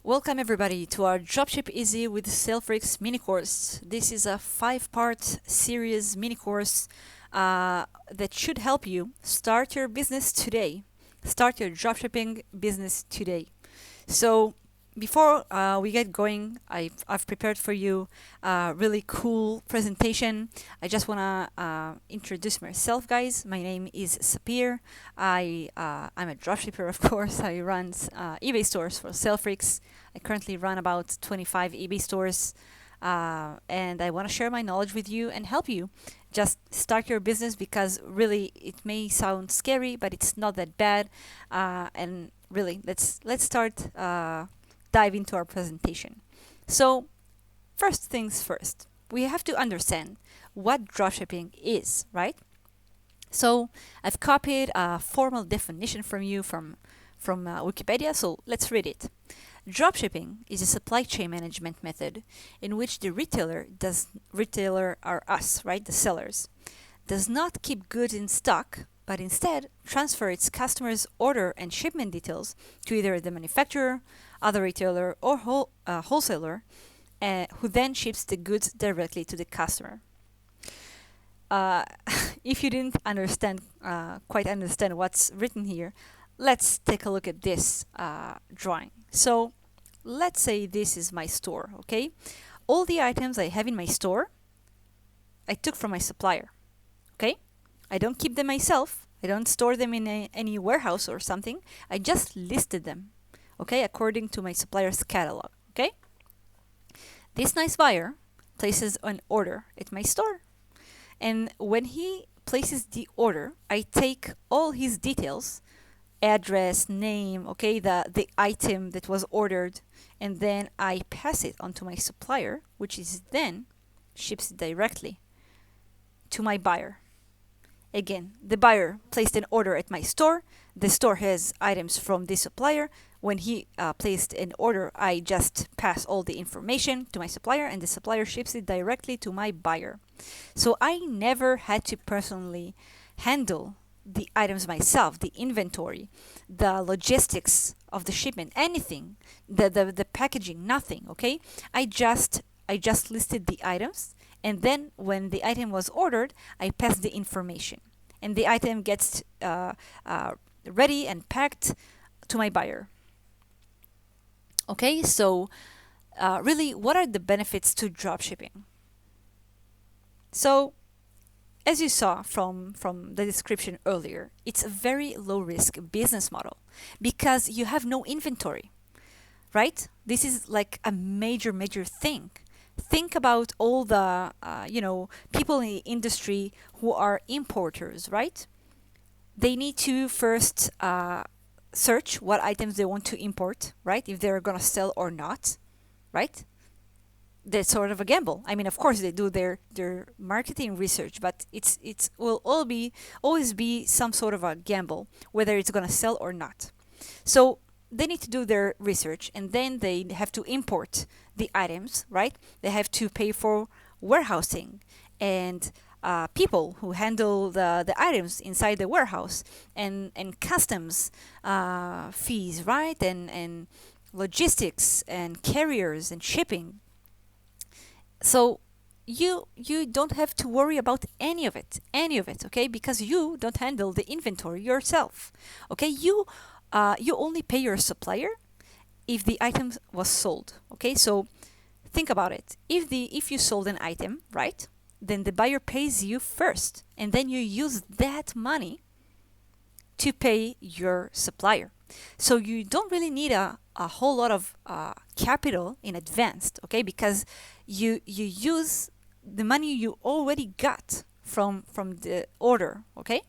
Welcome everybody to our Dropship Easy with SaleFreaks mini course. This is a 5-part series mini course that should help you start your business today. Start your dropshipping business today. So before we get going, I've prepared for you a really cool presentation. I just want to introduce myself, guys. My name is Sapir. I'm a dropshipper, of course. I run eBay stores for SaleFreaks. I currently run about 25 eBay stores, and I want to share my knowledge with you and help you just start your business, because really it may sound scary, but it's not that bad. And really, let's start dive into our presentation. So first things first, we have to understand what dropshipping is, right? So I've copied a formal definition from you from Wikipedia, so let's read it. Dropshipping is a supply chain management method in which the retailer are us, right, the sellers, does not keep goods in stock, but instead transfer its customers' order and shipment details to either the manufacturer, other retailer, or wholesaler, who then ships the goods directly to the customer. If you didn't quite understand what's written here, let's take a look at this drawing. So let's say this is my store, okay? All the items I have in my store, I took from my supplier, okay? I don't keep them myself. I don't store them in any warehouse or something. I just listed them, okay, according to my supplier's catalog, okay? This nice buyer places an order at my store. And when he places the order, I take all his details, address, name, okay, the item that was ordered, and then I pass it on to my supplier, which is then ships it directly to my buyer. Again, the buyer placed an order at my store. The store has items from this supplier. When he placed an order, I just pass all the information to my supplier, and the supplier ships it directly to my buyer. So I never had to personally handle the items myself, the inventory, the logistics of the shipment, anything, the packaging, nothing, okay? I just listed the items, and then when the item was ordered, I passed the information, and the item gets ready and packed to my buyer. Okay, so really, what are the benefits to dropshipping? So as you saw from the description earlier, it's a very low-risk business model because you have no inventory, right? This is like a major thing. Think about all the people in the industry who are importers, right? They need to first search what items they want to import, right? If they're gonna sell or not, right? That's sort of a gamble. I mean, of course they do their marketing research, but it's will always be some sort of a gamble whether it's gonna sell or not. So they need to do their research, and then they have to import the items, right? They have to pay for warehousing and people who handle the items inside the warehouse, and customs fees, right? And logistics and carriers and shipping. So you don't have to worry about any of it, okay? Because you don't handle the inventory yourself, okay? You only pay your supplier if the item was sold, okay? So think about it. If you sold an item, right, then the buyer pays you first, and then you use that money to pay your supplier. So you don't really need a whole lot of capital in advance, okay? Because you use the money you already got from the order, okay?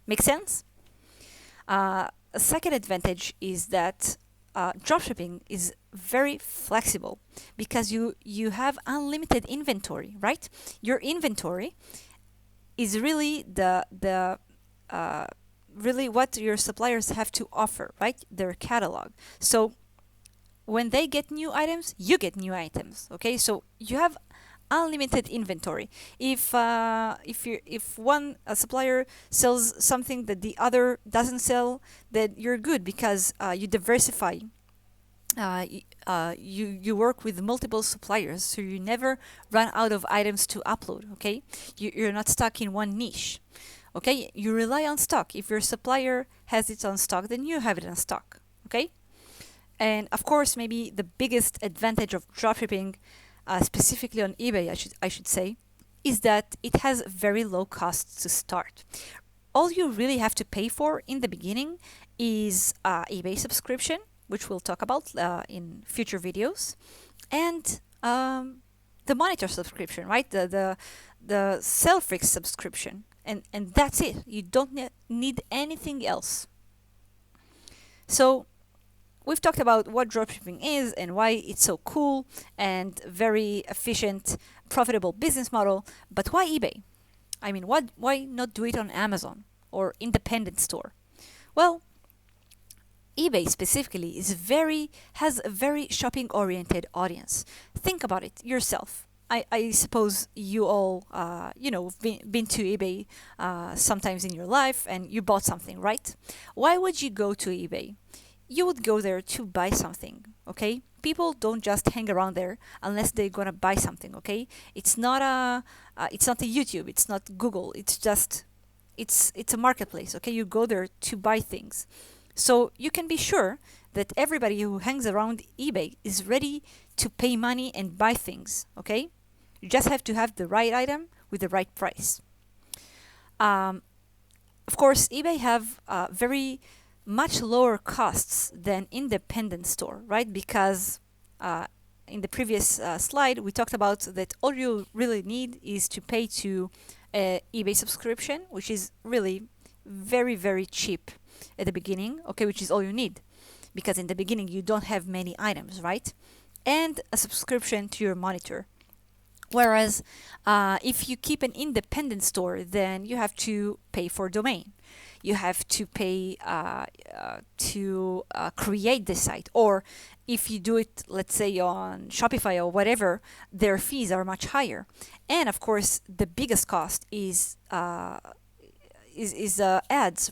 Make sense? A second advantage is that dropshipping is very flexible because you have unlimited inventory, right? Your inventory is really really what your suppliers have to offer, right? Their catalog. So when they get new items, you get new items, okay? So you have unlimited inventory. If one supplier sells something that the other doesn't sell, then you're good because you diversify you work with multiple suppliers, so you never run out of items to upload. Okay, you're not stuck in one niche. Okay, you rely on stock. If your supplier has it on stock, then you have it on stock. Okay, and of course, maybe the biggest advantage of dropshipping, specifically on eBay, I should say, is that it has very low costs to start. All you really have to pay for in the beginning is eBay subscription, which we'll talk about in future videos, and the monitor subscription, right? The SaleFreaks subscription, and that's it. You don't need anything else. So we've talked about what dropshipping is and why it's so cool and very efficient, profitable business model. But why eBay? I mean, why not do it on Amazon or independent store? Well, eBay specifically has a very shopping oriented audience. Think about it yourself. I suppose you all been to eBay sometimes in your life and you bought something, right? Why would you go to eBay? You would go there to buy something, okay? People don't just hang around there unless they're gonna buy something, okay? It's not a YouTube, it's not Google, it's a marketplace, okay? You go there to buy things. So you can be sure that everybody who hangs around eBay is ready to pay money and buy things, okay? You just have to have the right item with the right price. Of course, eBay have very much lower costs than independent store, right? Because in the previous slide, we talked about that all you really need is to pay to eBay subscription, which is really very, very cheap at the beginning, okay, which is all you need. Because in the beginning, you don't have many items, right? And a subscription to your monitor. Whereas if you keep an independent store, then you have to pay for domain. You have to pay to create the site. Or if you do it, let's say, on Shopify or whatever, their fees are much higher. And of course, the biggest cost is ads,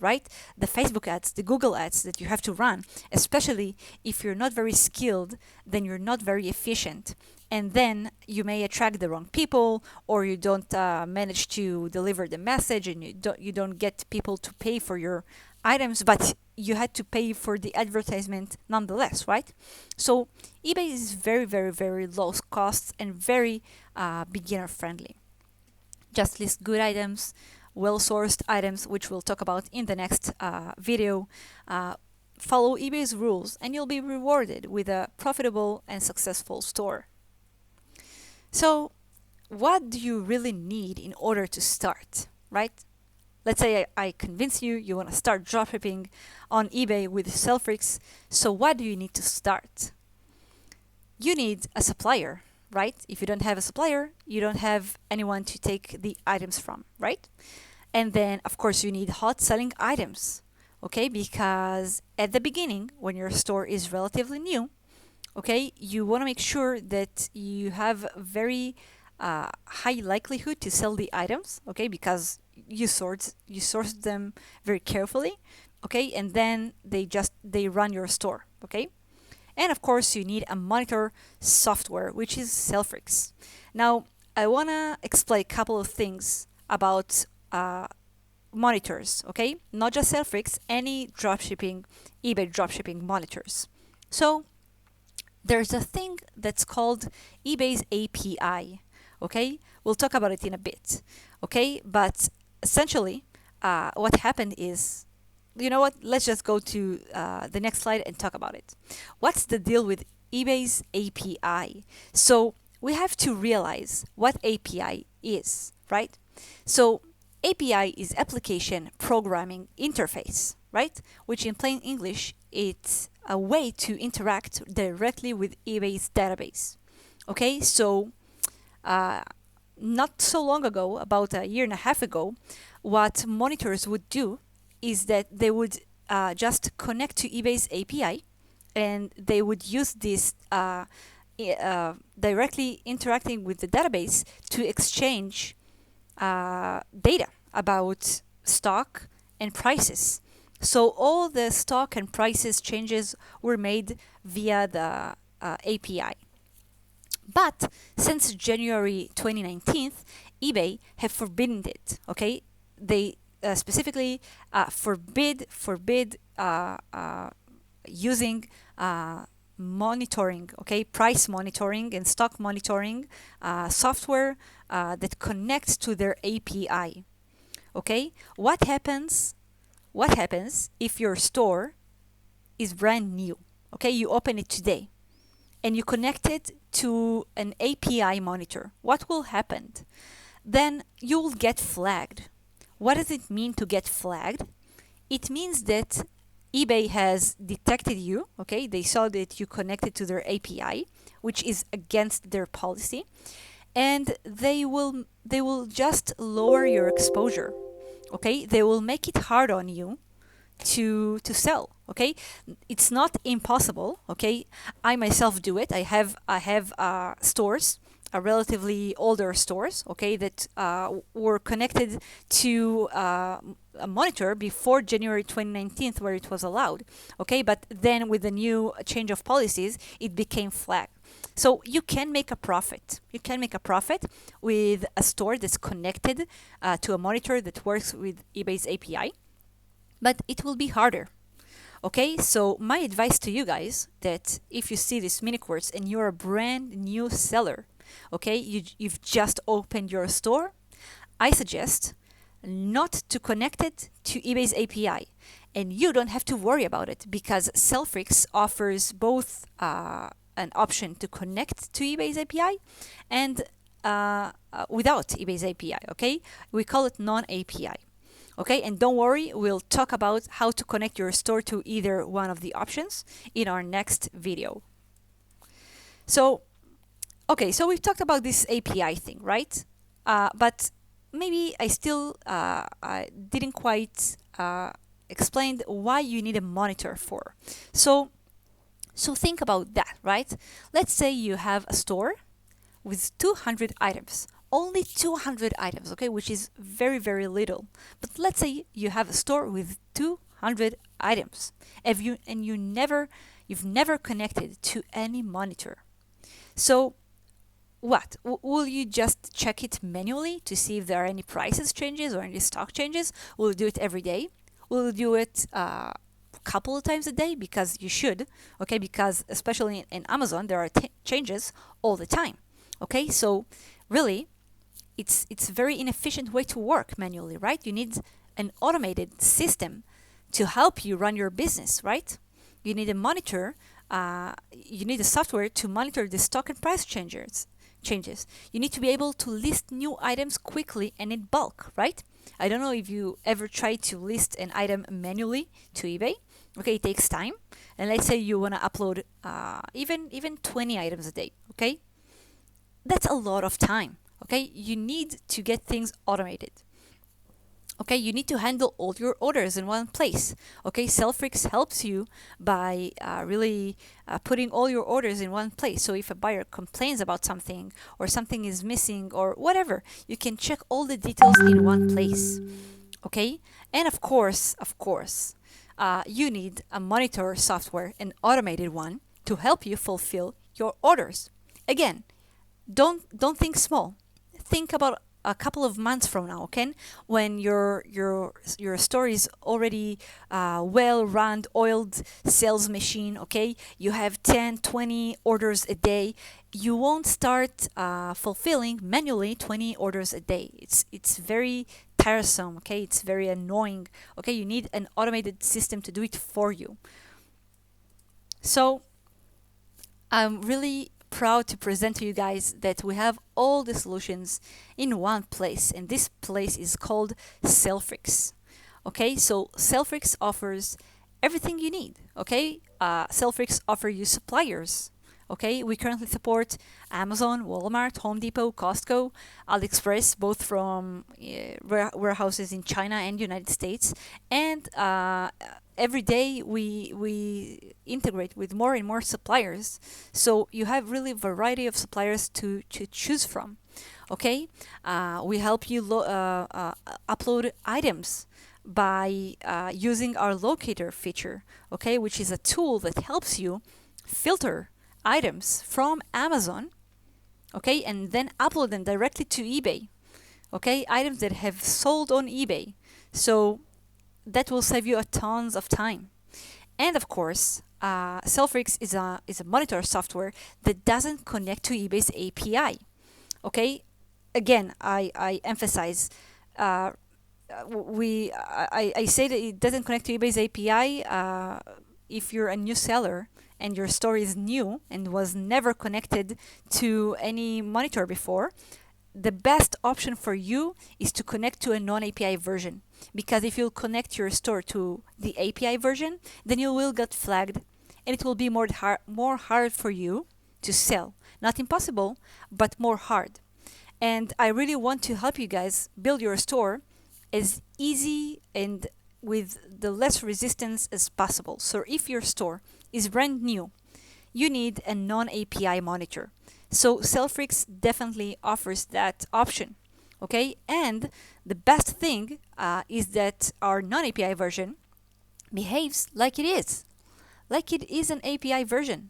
right? The Facebook ads, the Google ads that you have to run, especially if you're not very skilled, then you're not very efficient. And then you may attract the wrong people, or you don't manage to deliver the message, and you don't get people to pay for your items, but you had to pay for the advertisement nonetheless, right? So eBay is very, very, very low costs and very beginner friendly. Just list good items, well-sourced items, which we'll talk about in the next video. Follow eBay's rules and you'll be rewarded with a profitable and successful store. So what do you really need in order to start, right? Let's say I convince you want to start dropshipping on eBay with SaleFreaks. So what do you need to start? You need a supplier, right? If you don't have a supplier, you don't have anyone to take the items from, right? And then, of course, you need hot selling items, okay? Because at the beginning, when your store is relatively new, okay, you want to make sure that you have very high likelihood to sell the items, okay? Because you source them very carefully, okay? And then they run your store, okay? And of course, you need a monitor software, which is SaleFreaks. Now, I want to explain a couple of things about monitors, okay? Not just SaleFreaks, any dropshipping, eBay dropshipping monitors. So there's a thing that's called eBay's API, okay? We'll talk about it in a bit, okay? But essentially, what happened is, you know what? Let's just go to the next slide and talk about it. What's the deal with eBay's API? So we have to realize what API is, right? So API is Application Programming Interface, right? Which in plain English, it's a way to interact directly with eBay's database. Okay, so not so long ago, about a year and a half ago, what monitors would do is that they would just connect to eBay's API, and they would use this directly interacting with the database to exchange data about stock and prices. So all the stock and prices changes were made via the API. But since January 2019, eBay have forbidden it. Okay, they specifically forbid using monitoring, okay, price monitoring and stock monitoring software that connects to their API. Okay, what happens? What happens if your store is brand new? Okay, you open it today and you connect it to an API monitor. What will happen? Then you will get flagged. What does it mean to get flagged? It means that eBay has detected you, okay? They saw that you connected to their API, which is against their policy, and they will just lower your exposure, okay? They will make it hard on you to sell, okay? It's not impossible, okay? I myself do it. I have stores, relatively older stores, okay, that were connected to a monitor before January 2019, where it was allowed, okay, but then with the new change of policies, it became flagged. So you can make a profit. You can make a profit with a store that's connected to a monitor that works with eBay's API, but it will be harder. Okay, so my advice to you guys, that if you see this mini course and you're a brand new seller, okay, you've just opened your store, I suggest not to connect it to eBay's API. And you don't have to worry about it, because SaleFreaks offers both an option to connect to eBay's API and without eBay's API, okay? We call it non-API. Okay, and don't worry, we'll talk about how to connect your store to either one of the options in our next video. So, okay, so we've talked about this API thing, right? But maybe I still I didn't quite explain why you need a monitor for. So think about that, right? Let's say you have a store with 200 items. Only 200 items, okay, which is very, very little. But let's say you have a store with 200 items, you've never connected to any monitor. So what? Will you just check it manually to see if there are any prices changes or any stock changes? Will you do it every day? Will you do it a couple of times a day? Because you should, okay, because especially in Amazon, there are changes all the time, okay? So really, it's a very inefficient way to work manually, right? You need an automated system to help you run your business, right? You need a monitor, you need a software to monitor the stock and price changes. You need to be able to list new items quickly and in bulk, right? I don't know if you ever tried to list an item manually to eBay. Okay, it takes time. And let's say you want to upload even 20 items a day, okay? That's a lot of time. Okay, you need to get things automated. Okay, you need to handle all your orders in one place. Okay, SaleFreaks helps you by really putting all your orders in one place. So if a buyer complains about something or something is missing or whatever, you can check all the details in one place. Okay, and of course, you need a monitor software, an automated one, to help you fulfill your orders. Again, don't think small. Think about a couple of months from now, okay? When your store is already well-run, oiled sales machine, okay? You have 10, 20 orders a day. You won't start fulfilling manually 20 orders a day. It's very tiresome, okay? It's very annoying, okay? You need an automated system to do it for you. So I'm really proud to present to you guys that we have all the solutions in one place, and this place is called SaleFreaks. Okay, so SaleFreaks offers everything you need. Okay, SaleFreaks offer you suppliers. Okay, we currently support Amazon, Walmart, Home Depot, Costco, AliExpress, both from warehouses in China and United States, and every day we integrate with more and more suppliers, so you have really a variety of suppliers to choose from. Okay, we help you upload items by using our locator feature, okay, which is a tool that helps you filter items from Amazon, okay, and then upload them directly to eBay, okay, items that have sold on eBay. So that will save you a tons of time. And of course, SaleFreaks is a monitor software that doesn't connect to eBay's API. Okay, again, I emphasize, I say that it doesn't connect to eBay's API. If you're a new seller and your store is new and was never connected to any monitor before, the best option for you is to connect to a non-API version. Because if you connect your store to the API version, then you will get flagged, and it will be more hard for you to sell. Not impossible, but more hard. And I really want to help you guys build your store as easy and with the less resistance as possible. So if your store is brand new, you need a non-API monitor. So SaleFreaks definitely offers that option. Okay, and the best thing is that our non-API version behaves like it is an API version.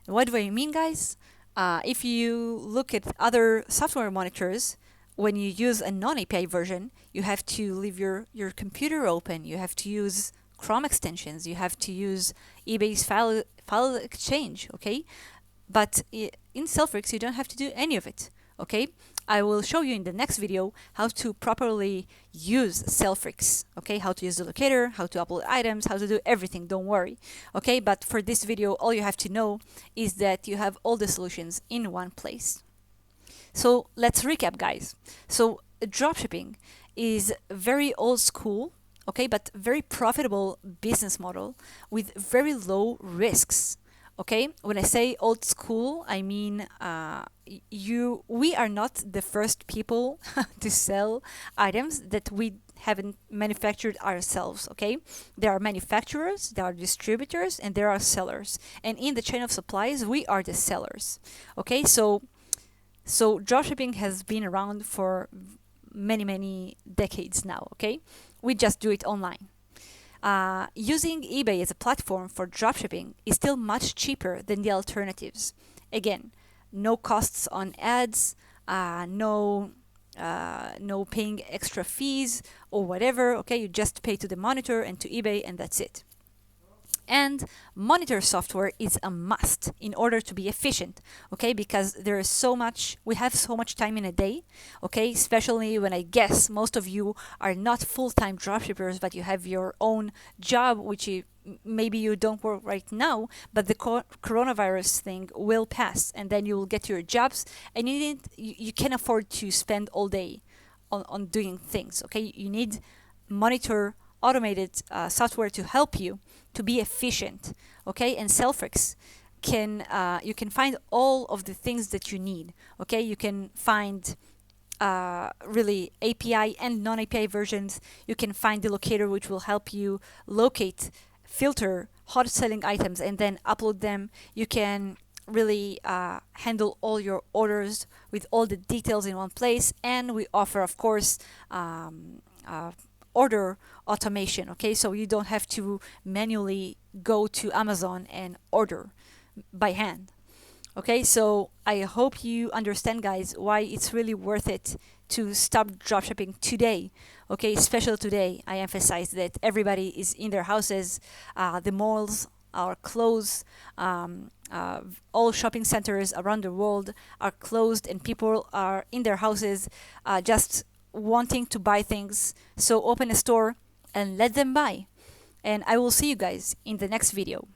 What do I mean, guys? If you look at other software monitors, when you use a non-API version, you have to leave your computer open. You have to use Chrome extensions. You have to use eBay's file exchange. Okay, but in SaleFreaks, you don't have to do any of it. Okay, I will show you in the next video how to properly use SaleFreaks. Okay, how to use the locator, how to upload items, how to do everything. Don't worry. Okay, but for this video, all you have to know is that you have all the solutions in one place. So let's recap, guys. So dropshipping is very old school, okay, but very profitable business model with very low risks. Okay, when I say old school, I mean we are not the first people to sell items that we haven't manufactured ourselves. Okay, there are manufacturers, there are distributors, and there are sellers. And in the chain of supplies, we are the sellers. Okay, so dropshipping has been around for many decades now. Okay, we just do it online. Using eBay as a platform for dropshipping is still much cheaper than the alternatives. Again, no costs on ads, no paying extra fees or whatever. Okay, you just pay to the monitor and to eBay, and that's it. And monitor software is a must in order to be efficient, okay? Because there is we have so much time in a day, okay? Especially when I guess most of you are not full-time dropshippers, but you have your own job, which maybe you don't work right now, but the coronavirus thing will pass, and then you will get your jobs, and you can afford to spend all day on doing things, okay? You need monitor automated software to help you to be efficient, okay? And SaleFreaks you can find all of the things that you need, okay? You can find really API and non-API versions. You can find the locator, which will help you locate, filter hot selling items and then upload them. You can really handle all your orders with all the details in one place, and we offer, of course, order automation, okay? So you don't have to manually go to Amazon and order by hand, okay? So I hope you understand, guys, why it's really worth it to stop dropshipping today, okay? Especially today, I emphasize that everybody is in their houses, the malls are closed, all shopping centers around the world are closed, and people are in their houses just wanting to buy things. So open a store and let them buy. And I will see you guys in the next video.